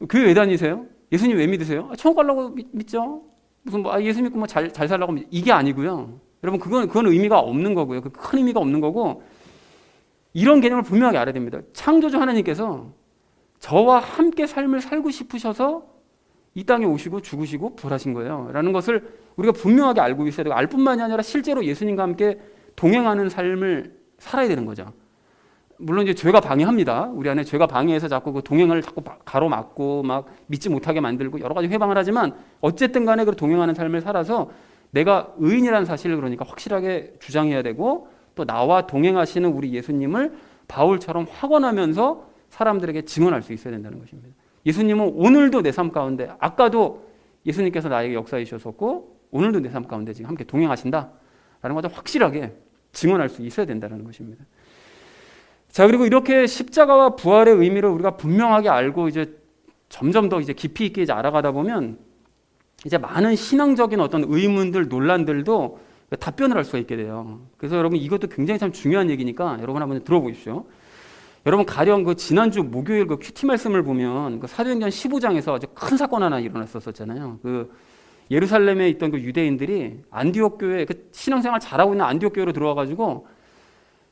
교회 왜 다니세요? 예수님 왜 믿으세요? 천국 가려고 믿죠. 무슨 예수 믿고 잘 살라고 믿... 이게 아니고요. 여러분 그건 의미가 없는 거고요. 그 큰 의미가 없는 거고, 이런 개념을 분명하게 알아야 됩니다. 창조주 하나님께서 저와 함께 삶을 살고 싶으셔서 이 땅에 오시고 죽으시고 부활하신 거예요. 라는 것을 우리가 분명하게 알고 있어야 되고, 알 뿐만이 아니라 실제로 예수님과 함께 동행하는 삶을 살아야 되는 거죠. 물론 이제 죄가 방해합니다. 우리 안에 죄가 방해해서 자꾸 그 동행을 자꾸 가로막고 막 믿지 못하게 만들고 여러 가지 회방을 하지만, 어쨌든 간에 그 동행하는 삶을 살아서 내가 의인이라는 사실을 그러니까 확실하게 주장해야 되고, 또 나와 동행하시는 우리 예수님을 바울처럼 확언하면서 사람들에게 증언할 수 있어야 된다는 것입니다. 예수님은 오늘도 내 삶 가운데, 아까도 예수님께서 나에게 역사해 주셨었고 오늘도 내 삶 가운데 지금 함께 동행하신다라는 것을 확실하게 증언할 수 있어야 된다는 것입니다. 자, 그리고 이렇게 십자가와 부활의 의미를 우리가 분명하게 알고 이제 점점 더 이제 깊이 있게 이제 알아가다 보면 이제 많은 신앙적인 어떤 의문들, 논란들도 답변을 할 수가 있게 돼요. 그래서 여러분 이것도 굉장히 참 중요한 얘기니까 여러분 한번 들어보십시오. 여러분 가령 그 지난주 목요일 그 큐티 말씀을 보면 그 사도행전 15장에서 아주 큰 사건 하나 일어났었잖아요. 그 예루살렘에 있던 그 유대인들이 안디옥 교회, 그 신앙생활 잘하고 있는 안디옥 교회로 들어와가지고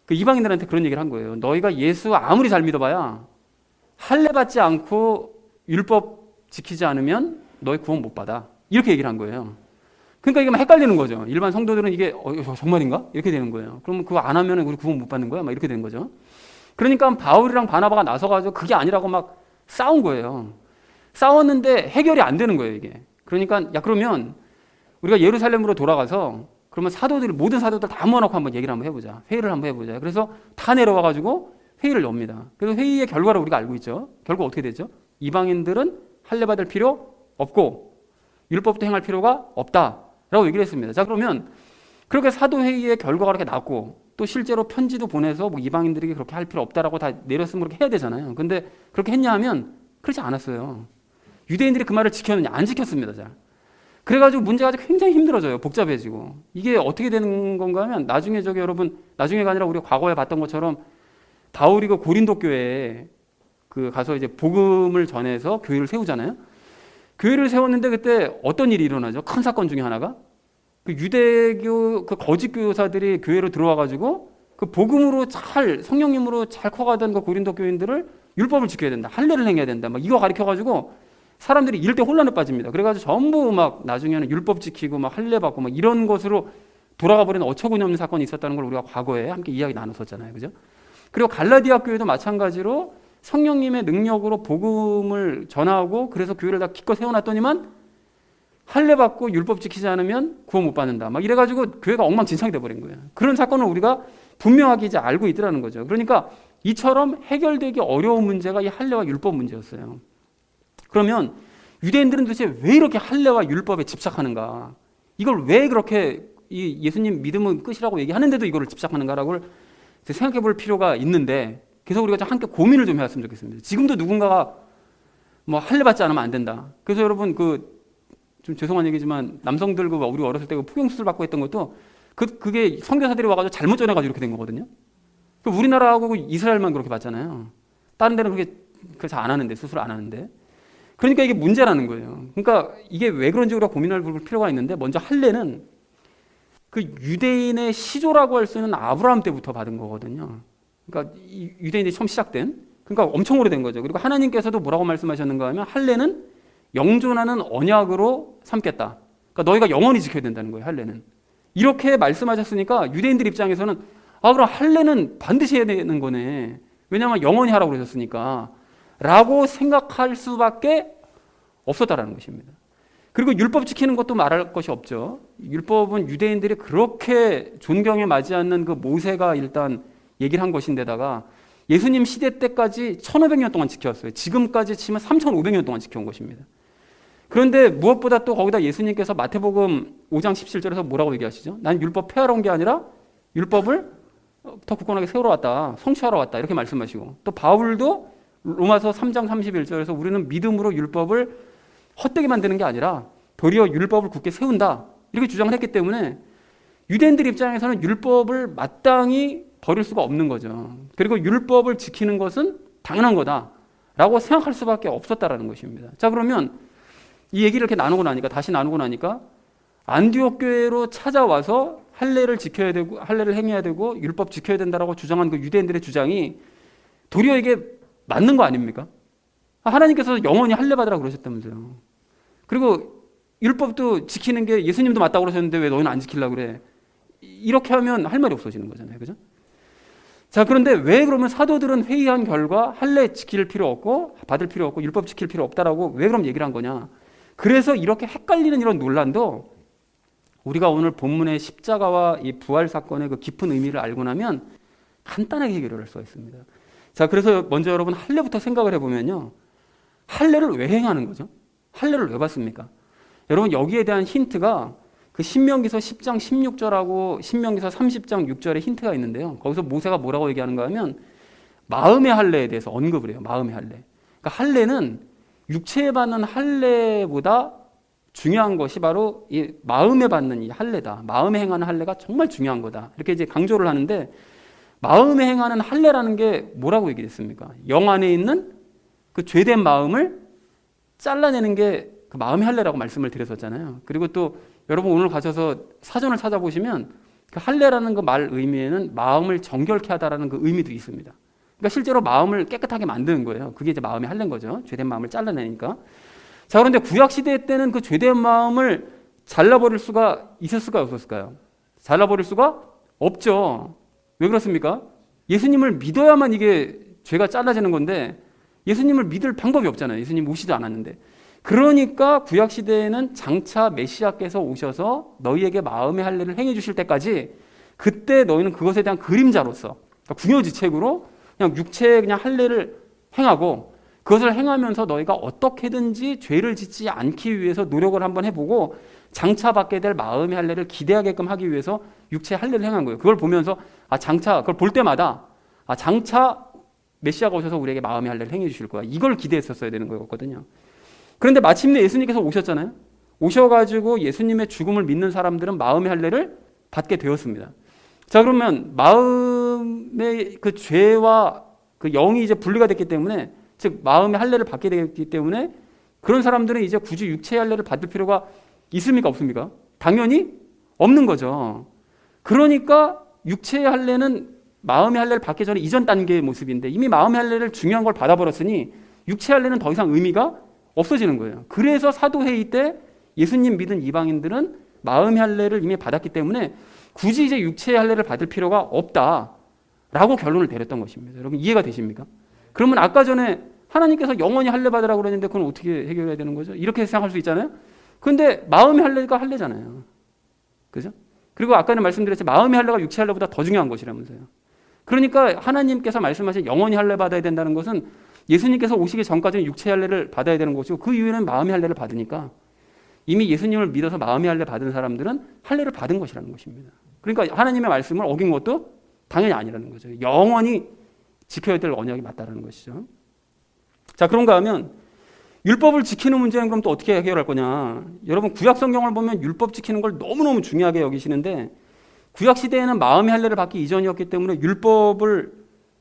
그 이방인들한테 그런 얘기를 한 거예요. 너희가 예수 아무리 잘 믿어봐야 할례 받지 않고 율법 지키지 않으면 너희 구원 못 받아. 이렇게 얘기를 한 거예요. 그러니까 이게 막 헷갈리는 거죠. 일반 성도들은 이게 정말인가? 이렇게 되는 거예요. 그러면 그거 안 하면 우리 구원 못 받는 거야? 막 이렇게 되는 거죠. 그러니까 바울이랑 바나바가 나서가지고 그게 아니라고 막 싸운 거예요. 싸웠는데 해결이 안 되는 거예요, 이게. 그러니까 그러면 우리가 예루살렘으로 돌아가서 그러면 모든 사도들 다 모아놓고 한번 얘기를 한번 해보자. 회의를 한번 해보자. 그래서 다 내려와가지고 회의를 엽니다. 그래서 회의의 결과를 우리가 알고 있죠. 결과 어떻게 되죠? 이방인들은 할례 받을 필요 없고 율법도 행할 필요가 없다라고 얘기를 했습니다. 자, 그러면 그렇게 사도회의의 결과가 그렇게 났고 또 실제로 편지도 보내서 뭐 이방인들에게 그렇게 할 필요 없다라고 다 내렸으면 그렇게 해야 되잖아요. 근데 그렇게 했냐 하면 그렇지 않았어요. 유대인들이 그 말을 지켰느냐? 안 지켰습니다. 자. 그래가지고 문제가 아주 굉장히 힘들어져요. 복잡해지고. 이게 어떻게 되는 건가 하면 나중에 나중에가 아니라 우리가 과거에 봤던 것처럼 바울이 그 고린도 교회에 그 가서 이제 복음을 전해서 교회를 세우잖아요. 교회를 세웠는데 그때 어떤 일이 일어나죠? 큰 사건 중에 하나가 그 유대교 그 거짓 교사들이 교회로 들어와가지고 그 복음으로 성령님으로 잘 커가던 그 고린도 교인들을 율법을 지켜야 된다, 할례를 행해야 된다, 막 이거 가르쳐가지고 사람들이 이럴 때 혼란에 빠집니다. 그래가지고 전부 막 나중에는 율법 지키고 막 할례 받고 막 이런 것으로 돌아가 버리는 어처구니없는 사건이 있었다는 걸 우리가 과거에 함께 이야기 나눴었잖아요, 그죠? 그리고 갈라디아 교회도 마찬가지로 성령님의 능력으로 복음을 전하고 그래서 교회를 다 기껏 세워놨더니만 할례 받고 율법 지키지 않으면 구원 못 받는다. 막 이래가지고 교회가 엉망진창이 돼버린 거예요. 그런 사건을 우리가 분명하게 이제 알고 있더라는 거죠. 그러니까 이처럼 해결되기 어려운 문제가 이 할례와 율법 문제였어요. 그러면 유대인들은 도대체 왜 이렇게 할례와 율법에 집착하는가? 이걸 왜 그렇게 이 예수님 믿음은 끝이라고 얘기하는데도 이거를 집착하는가라고 생각해 볼 필요가 있는데, 그래서 우리가 좀 함께 고민을 좀 해봤으면 좋겠습니다. 지금도 누군가가 뭐 할례 받지 않으면 안 된다. 그래서 여러분 좀 죄송한 얘기지만 남성들 우리 어렸을 때 포경 수술 받고 했던 것도 그게 선교사들이 와가지고 잘못 전해가지고 이렇게 된 거거든요. 우리나라하고 이스라엘만 그렇게 받잖아요. 다른 데는 그렇게 잘 안 하는데, 수술 안 하는데. 그러니까 이게 문제라는 거예요. 그러니까 이게 왜 그런지 우리가 고민할 필요가 있는데, 먼저 할례는 그 유대인의 시조라고 할 수 있는 아브라함 때부터 받은 거거든요. 그러니까 유대인이 처음 시작된, 그러니까 엄청 오래된 거죠. 그리고 하나님께서도 뭐라고 말씀하셨는가 하면 할례는 영존하는 언약으로 삼겠다. 그러니까 너희가 영원히 지켜야 된다는 거예요. 할례는 이렇게 말씀하셨으니까 유대인들 입장에서는 그럼 할례는 반드시 해야 되는 거네. 왜냐하면 영원히 하라고 그러셨으니까 라고 생각할 수밖에 없었다라는 것입니다. 그리고 율법 지키는 것도 말할 것이 없죠. 율법은 유대인들이 그렇게 존경에 맞지 않는 그 모세가 일단 얘기를 한 것인데다가 예수님 시대 때까지 1500년 동안 지켰어요. 지금까지 치면 3500년 동안 지켜온 것입니다. 그런데 무엇보다 또 거기다 예수님께서 마태복음 5장 17절에서 뭐라고 얘기하시죠? 난 율법 폐하러 온 게 아니라 율법을 더 굳건하게 세우러 왔다. 성취하러 왔다. 이렇게 말씀하시고, 또 바울도 로마서 3장 31절에서 우리는 믿음으로 율법을 헛되게 만드는 게 아니라 도리어 율법을 굳게 세운다. 이렇게 주장을 했기 때문에 유대인들 입장에서는 율법을 마땅히 버릴 수가 없는 거죠. 그리고 율법을 지키는 것은 당연한 거다라고 생각할 수밖에 없었다라는 것입니다. 자, 그러면 이 얘기를 이렇게 다시 나누고 나니까 안디옥 교회로 찾아와서 할례를 지켜야 되고 할례를 행해야 되고 율법 지켜야 된다라고 주장한 그 유대인들의 주장이 도리어 이게 맞는 거 아닙니까? 하나님께서 영원히 할례 받으라고 그러셨다면서요. 그리고 율법도 지키는 게 예수님도 맞다고 그러셨는데 왜 너희는 안 지키려고 그래? 이렇게 하면 할 말이 없어지는 거잖아요. 그죠? 자, 그런데 왜 그러면 사도들은 회의한 결과 할례 지킬 필요 없고 받을 필요 없고 율법 지킬 필요 없다라고 왜 그럼 얘기를 한 거냐? 그래서 이렇게 헷갈리는 이런 논란도 우리가 오늘 본문의 십자가와 이 부활 사건의 그 깊은 의미를 알고 나면 간단하게 해결할 수가 있습니다. 자, 그래서 먼저 여러분 할례부터 생각을 해보면요. 할례를 왜 행하는 거죠? 할례를 왜 받습니까? 여러분 여기에 대한 힌트가 그 신명기서 10장 16절하고 신명기서 30장 6절에 힌트가 있는데요. 거기서 모세가 뭐라고 얘기하는가 하면 마음의 할례에 대해서 언급을 해요. 마음의 할례. 그러니까 할례는 육체에 받는 할례보다 중요한 것이 바로 이 마음에 받는 이 할례다. 마음에 행하는 할례가 정말 중요한 거다. 이렇게 이제 강조를 하는데 마음에 행하는 할례라는 게 뭐라고 얘기했습니까? 영 안에 있는 그 죄된 마음을 잘라내는 게 그 마음의 할례라고 말씀을 드렸었잖아요. 그리고 또 여러분 오늘 가셔서 사전을 찾아보시면 그 할례라는 그 말 의미에는 마음을 정결케 하다라는 그 의미도 있습니다. 그러니까 실제로 마음을 깨끗하게 만드는 거예요. 그게 이제 마음의 할례인 거죠. 죄된 마음을 잘라내니까. 자, 그런데 구약 시대 때는 그 죄된 마음을 잘라버릴 수가 있었을까요, 없었을까요? 잘라버릴 수가 없죠. 왜 그렇습니까? 예수님을 믿어야만 이게 죄가 잘라지는 건데 예수님을 믿을 방법이 없잖아요. 예수님 오시도 않았는데. 그러니까 구약 시대에는 장차 메시아께서 오셔서 너희에게 마음의 할례를 행해 주실 때까지 그때 너희는 그것에 대한 그림자로서 그러니까 궁여지책으로 그냥 육체의 그냥 할례를 행하고 그것을 행하면서 너희가 어떻게든지 죄를 짓지 않기 위해서 노력을 한번 해보고 장차 받게 될 마음의 할례를 기대하게끔 하기 위해서 육체의 할례를 행한 거예요. 그걸 보면서 장차 그걸 볼 때마다 장차 메시아가 오셔서 우리에게 마음의 할례를 행해 주실 거야. 이걸 기대했었어야 되는 거였거든요. 그런데 마침내 예수님께서 오셨잖아요. 오셔가지고 예수님의 죽음을 믿는 사람들은 마음의 할례를 받게 되었습니다. 자, 그러면 마음의 그 죄와 그 영이 이제 분리가 됐기 때문에 즉 마음의 할례를 받게 되기 때문에 그런 사람들은 이제 굳이 육체의 할례를 받을 필요가 있습니까? 없습니까? 당연히 없는 거죠. 그러니까 육체의 할례는 마음의 할례를 받기 전에 이전 단계의 모습인데 이미 마음의 할례를 중요한 걸 받아버렸으니 육체의 할례는 더 이상 의미가 없어지는 거예요. 그래서 사도회의 때 예수님 믿은 이방인들은 마음의 할례를 이미 받았기 때문에 굳이 이제 육체의 할례를 받을 필요가 없다라고 결론을 내렸던 것입니다. 여러분 이해가 되십니까? 그러면 아까 전에 하나님께서 영원히 할례 받으라고 그랬는데 그건 어떻게 해결해야 되는 거죠? 이렇게 생각할 수 있잖아요. 그런데 마음의 할례가 할례잖아요. 그죠? 그리고 아까는 말씀드렸지 마음의 할례가 육체의 할례보다 더 중요한 것이라면서요. 그러니까 하나님께서 말씀하신 영원히 할례 받아야 된다는 것은 예수님께서 오시기 전까지는 육체의 할례를 받아야 되는 것이고 그 이후에는 마음의 할례를 받으니까 이미 예수님을 믿어서 마음의 할례 받은 사람들은 할례를 받은 것이라는 것입니다. 그러니까 하나님의 말씀을 어긴 것도 당연히 아니라는 거죠. 영원히 지켜야 될 언약이 맞다라는 것이죠. 자, 그런가 하면 율법을 지키는 문제는 그럼 또 어떻게 해결할 거냐? 여러분 구약 성경을 보면 율법 지키는 걸 너무너무 중요하게 여기시는데 구약 시대에는 마음의 할례를 받기 이전이었기 때문에 율법을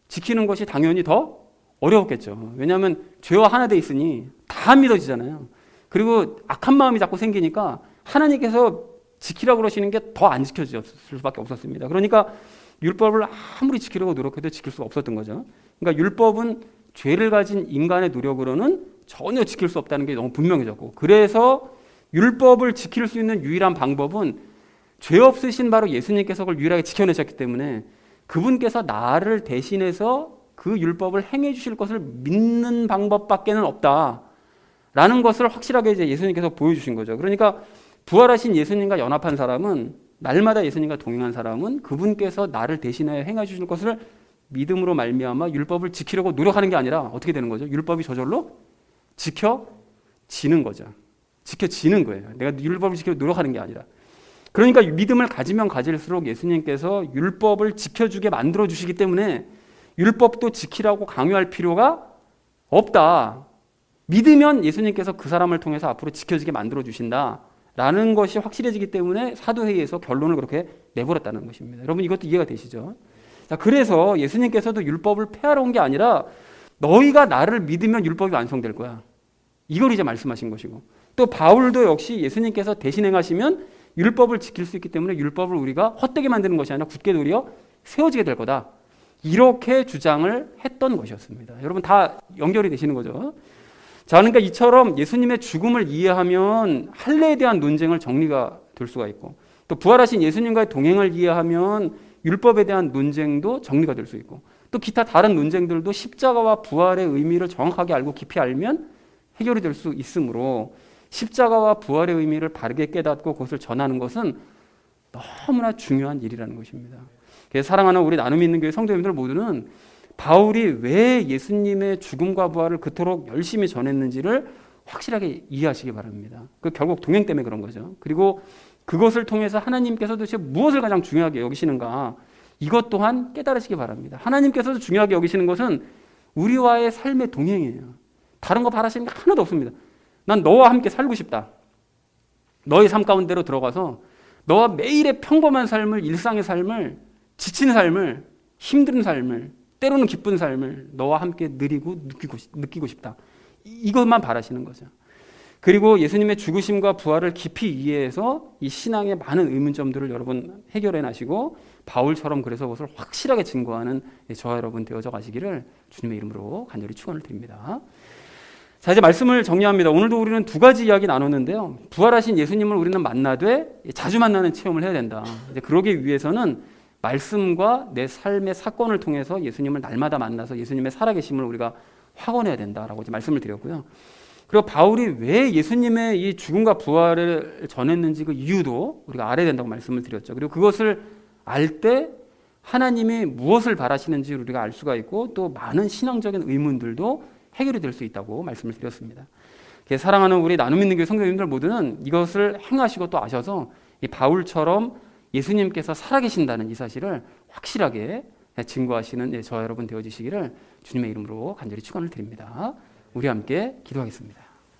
지키는 것이 당연히 더 어려웠겠죠. 왜냐하면 죄와 하나 돼 있으니 다 믿어지잖아요. 그리고 악한 마음이 자꾸 생기니까 하나님께서 지키라고 그러시는 게 더 안 지켜졌을 수밖에 없었습니다. 그러니까 율법을 아무리 지키려고 노력해도 지킬 수가 없었던 거죠. 그러니까 율법은 죄를 가진 인간의 노력으로는 전혀 지킬 수 없다는 게 너무 분명해졌고, 그래서 율법을 지킬 수 있는 유일한 방법은 죄 없으신 바로 예수님께서 그걸 유일하게 지켜내셨기 때문에 그분께서 나를 대신해서 그 율법을 행해 주실 것을 믿는 방법밖에는 없다라는 것을 확실하게 이제 예수님께서 보여주신 거죠. 그러니까 부활하신 예수님과 연합한 사람은, 날마다 예수님과 동행한 사람은 그분께서 나를 대신하여 행해 주실 것을 믿음으로 말미암아 율법을 지키려고 노력하는 게 아니라 어떻게 되는 거죠? 율법이 저절로 지켜지는 거죠. 지켜지는 거예요. 내가 율법을 지키려고 노력하는 게 아니라. 그러니까 믿음을 가지면 가질수록 예수님께서 율법을 지켜주게 만들어 주시기 때문에 율법도 지키라고 강요할 필요가 없다. 믿으면 예수님께서 그 사람을 통해서 앞으로 지켜지게 만들어 주신다라는 것이 확실해지기 때문에 사도회의에서 결론을 그렇게 내버렸다는 것입니다. 여러분 이것도 이해가 되시죠? 자, 그래서 예수님께서도 율법을 폐하러 온 게 아니라 너희가 나를 믿으면 율법이 완성될 거야. 이걸 이제 말씀하신 것이고, 또 바울도 역시 예수님께서 대신 행하시면 율법을 지킬 수 있기 때문에 율법을 우리가 헛되게 만드는 것이 아니라 굳게 도리어 세워지게 될 거다. 이렇게 주장을 했던 것이었습니다. 여러분 다 연결이 되시는 거죠. 자, 그러니까 이처럼 예수님의 죽음을 이해하면 할례에 대한 논쟁을 정리가 될 수가 있고, 또 부활하신 예수님과의 동행을 이해하면 율법에 대한 논쟁도 정리가 될 수 있고, 또 기타 다른 논쟁들도 십자가와 부활의 의미를 정확하게 알고 깊이 알면 해결이 될 수 있으므로 십자가와 부활의 의미를 바르게 깨닫고 그것을 전하는 것은 너무나 중요한 일이라는 것입니다. 그래서 사랑하는 우리 나눔 있는 교회 성도님들 모두는 바울이 왜 예수님의 죽음과 부활을 그토록 열심히 전했는지를 확실하게 이해하시기 바랍니다. 그 결국 동행 때문에 그런 거죠. 그리고 그것을 통해서 하나님께서 도대체 무엇을 가장 중요하게 여기시는가, 이것 또한 깨달으시기 바랍니다. 하나님께서도 중요하게 여기시는 것은 우리와의 삶의 동행이에요. 다른 거 바라시는 게 하나도 없습니다. 난 너와 함께 살고 싶다. 너의 삶 가운데로 들어가서 너와 매일의 평범한 삶을, 일상의 삶을, 지친 삶을, 힘든 삶을, 때로는 기쁜 삶을 너와 함께 누리고 느끼고 싶다. 이것만 바라시는 거죠. 그리고 예수님의 죽으심과 부활을 깊이 이해해서 이 신앙의 많은 의문점들을 여러분 해결해 나시고 바울처럼 그래서 그것을 확실하게 증거하는 저와 여러분 되어져 가시기를 주님의 이름으로 간절히 축원을 드립니다. 자, 이제 말씀을 정리합니다. 오늘도 우리는 두 가지 이야기 나눴는데요. 부활하신 예수님을 우리는 만나되 자주 만나는 체험을 해야 된다. 이제 그러기 위해서는 말씀과 내 삶의 사건을 통해서 예수님을 날마다 만나서 예수님의 살아계심을 우리가 확언해야 된다라고 이제 말씀을 드렸고요. 그리고 바울이 왜 예수님의 이 죽음과 부활을 전했는지 그 이유도 우리가 알아야 된다고 말씀을 드렸죠. 그리고 그것을 알 때 하나님이 무엇을 바라시는지 우리가 알 수가 있고 또 많은 신앙적인 의문들도 해결이 될 수 있다고 말씀을 드렸습니다. 사랑하는 우리 나눔 있는 교회 성도님들 모두는 이것을 행하시고 또 아셔서 이 바울처럼 예수님께서 살아계신다는 이 사실을 확실하게 증거하시는 저와 여러분 되어주시기를 주님의 이름으로 간절히 축원을 드립니다. 우리 함께 기도하겠습니다.